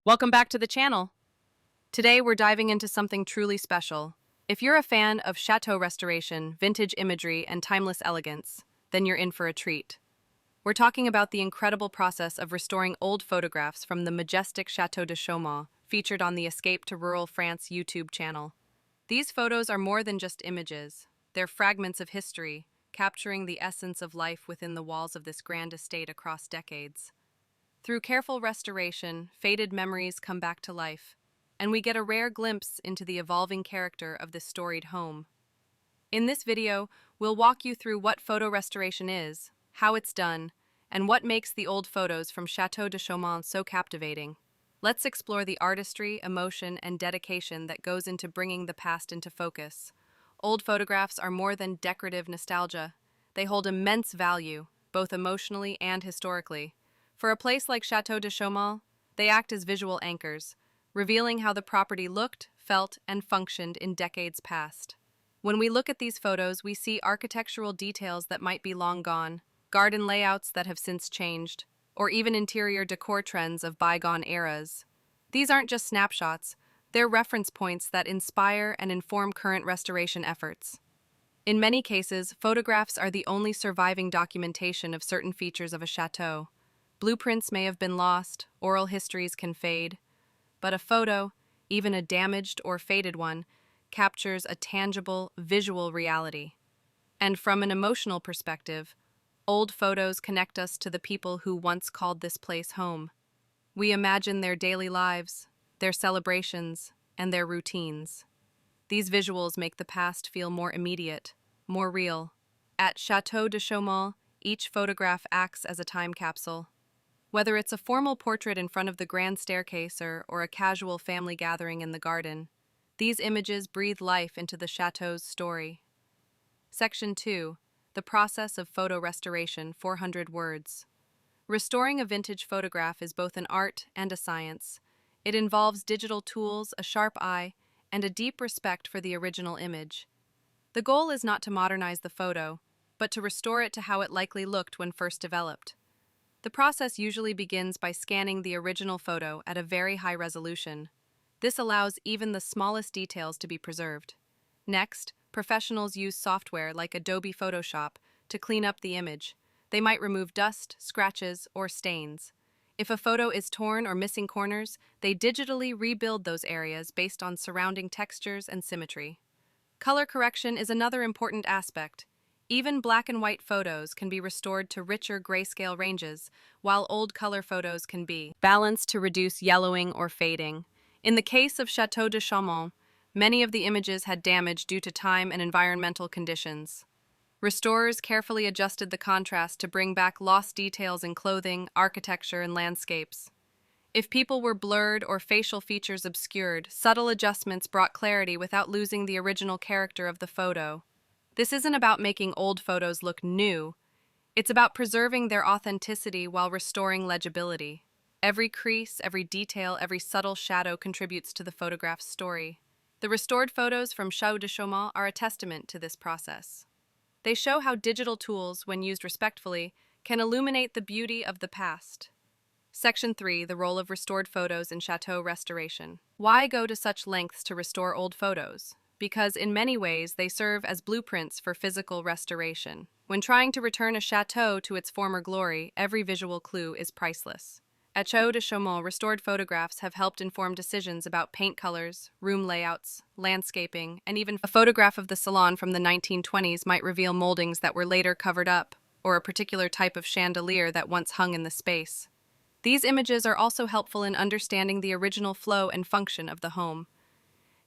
Welcome back to the channel. Today we're diving into something truly special. If you're a fan of chateau restoration, vintage imagery, and timeless elegance, then you're in for a treat. We're talking about the incredible process of restoring old photographs from the majestic Château de Chaumont, featured on the Escape to Rural France YouTube channel. These photos are more than just images. They're fragments of history, capturing the essence of life within the walls of this grand estate across decades. Through careful restoration, faded memories come back to life, and we get a rare glimpse into the evolving character of this storied home. In this video, we'll walk you through what photo restoration is, how it's done, and what makes the old photos from Château de Chaumont so captivating. Let's explore the artistry, emotion, and dedication that goes into bringing the past into focus. Old photographs are more than decorative nostalgia. They hold immense value, both emotionally and historically. For a place like Château de Chaumont, they act as visual anchors, revealing how the property looked, felt, and functioned in decades past. When we look at these photos, we see architectural details that might be long gone, garden layouts that have since changed, or even interior decor trends of bygone eras. These aren't just snapshots, they're reference points that inspire and inform current restoration efforts. In many cases, photographs are the only surviving documentation of certain features of a chateau. Blueprints may have been lost, oral histories can fade, but a photo, even a damaged or faded one, captures a tangible, visual reality. And from an emotional perspective, old photos connect us to the people who once called this place home. We imagine their daily lives, their celebrations, and their routines. These visuals make the past feel more immediate, more real. At Château de Chaumont, each photograph acts as a time capsule. Whether it's a formal portrait in front of the grand staircase or a casual family gathering in the garden, these images breathe life into the chateau's story. Section 2. The process of photo restoration, 400 words. Restoring a vintage photograph is both an art and a science. It involves digital tools, a sharp eye, and a deep respect for the original image. The goal is not to modernize the photo, but to restore it to how it likely looked when first developed. The process usually begins by scanning the original photo at a very high resolution. This allows even the smallest details to be preserved. Next, professionals use software like Adobe Photoshop to clean up the image. They might remove dust, scratches, or stains. If a photo is torn or missing corners, they digitally rebuild those areas based on surrounding textures and symmetry. Color correction is another important aspect. Even black and white photos can be restored to richer grayscale ranges, while old color photos can be balanced to reduce yellowing or fading. In the case of Château de Chaumont, many of the images had damage due to time and environmental conditions. Restorers carefully adjusted the contrast to bring back lost details in clothing, architecture, and landscapes. If people were blurred or facial features obscured, subtle adjustments brought clarity without losing the original character of the photo. This isn't about making old photos look new. It's about preserving their authenticity while restoring legibility. Every crease, every detail, every subtle shadow contributes to the photograph's story. The restored photos from Château de Chaumont are a testament to this process. They show how digital tools, when used respectfully, can illuminate the beauty of the past. Section 3. The role of restored photos in chateau restoration. Why go to such lengths to restore old photos? Because in many ways they serve as blueprints for physical restoration. When trying to return a chateau to its former glory, every visual clue is priceless. At Château de Chaumont, restored photographs have helped inform decisions about paint colors, room layouts, landscaping, and even a photograph of the salon from the 1920s might reveal moldings that were later covered up, or a particular type of chandelier that once hung in the space. These images are also helpful in understanding the original flow and function of the home.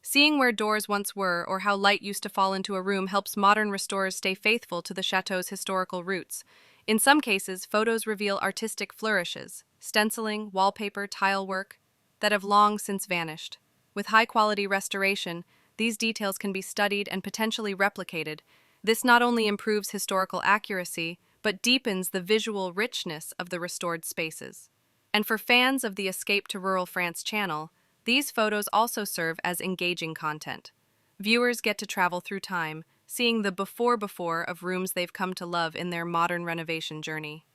Seeing where doors once were or how light used to fall into a room helps modern restorers stay faithful to the chateau's historical roots. In some cases, photos reveal artistic flourishes, stenciling, wallpaper, tile work, that have long since vanished. With high-quality restoration, these details can be studied and potentially replicated. This not only improves historical accuracy, but deepens the visual richness of the restored spaces. And for fans of the Escape to Rural France channel, these photos also serve as engaging content. Viewers get to travel through time, seeing the before of rooms they've come to love in their modern renovation journey.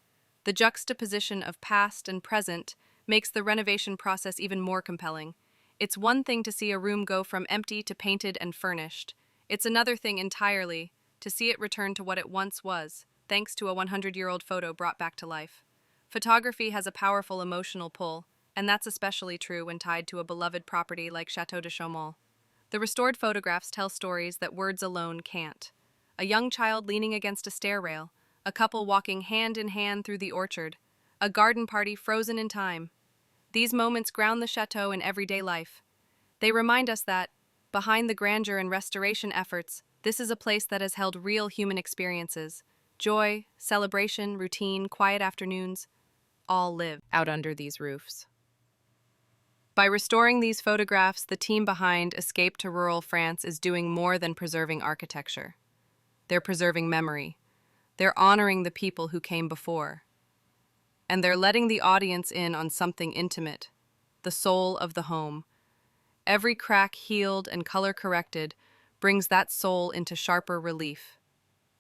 The juxtaposition of past and present makes the renovation process even more compelling. It's one thing to see a room go from empty to painted and furnished. It's another thing entirely to see it return to what it once was, thanks to a 100-year-old photo brought back to life. Photography has a powerful emotional pull, and that's especially true when tied to a beloved property like Château de Chaumont. The restored photographs tell stories that words alone can't. A young child leaning against a stair rail, a couple walking hand in hand through the orchard, a garden party frozen in time. These moments ground the chateau in everyday life. They remind us that, behind the grandeur and restoration efforts, this is a place that has held real human experiences. Joy, celebration, routine, quiet afternoons, all live out under these roofs. By restoring these photographs, the team behind Escape to Rural France is doing more than preserving architecture. They're preserving memory. They're honoring the people who came before. And they're letting the audience in on something intimate, the soul of the home. Every crack healed and color corrected brings that soul into sharper relief.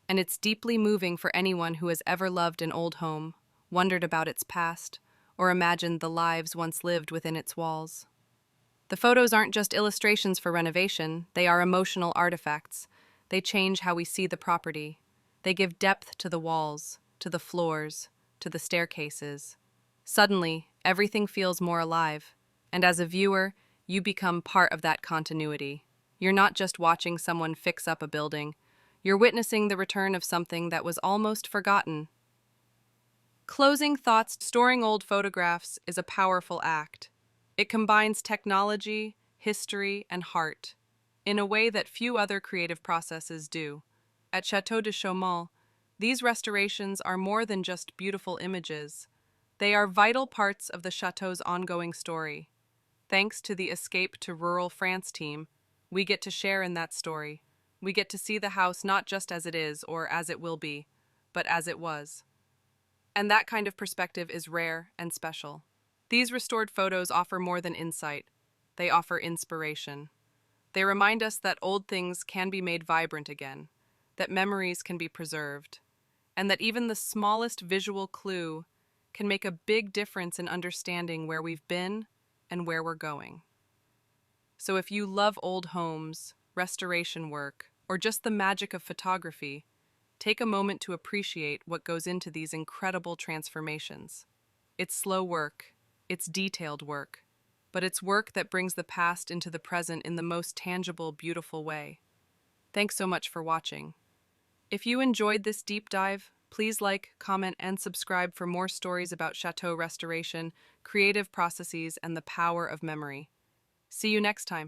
And it's deeply moving for anyone who has ever loved an old home, wondered about its past, or imagined the lives once lived within its walls. The photos aren't just illustrations for renovation, they are emotional artifacts. They change how we see the property. They give depth to the walls, to the floors, to the staircases. Suddenly, everything feels more alive, and as a viewer, you become part of that continuity. You're not just watching someone fix up a building, you're witnessing the return of something that was almost forgotten. Closing thoughts. Storing old photographs is a powerful act. It combines technology, history, and heart in a way that few other creative processes do. At Château de Chaumont, these restorations are more than just beautiful images. They are vital parts of the chateau's ongoing story. Thanks to the Escape to Rural France team, we get to share in that story. We get to see the house not just as it is or as it will be, but as it was. And that kind of perspective is rare and special. These restored photos offer more than insight. They offer inspiration. They remind us that old things can be made vibrant again, that memories can be preserved, and that even the smallest visual clue can make a big difference in understanding where we've been and where we're going. So if you love old homes, restoration work, or just the magic of photography, take a moment to appreciate what goes into these incredible transformations. It's slow work, it's detailed work, but it's work that brings the past into the present in the most tangible, beautiful way. Thanks so much for watching. If you enjoyed this deep dive, please like, comment, and subscribe for more stories about chateau restoration, creative processes, and the power of memory. See you next time.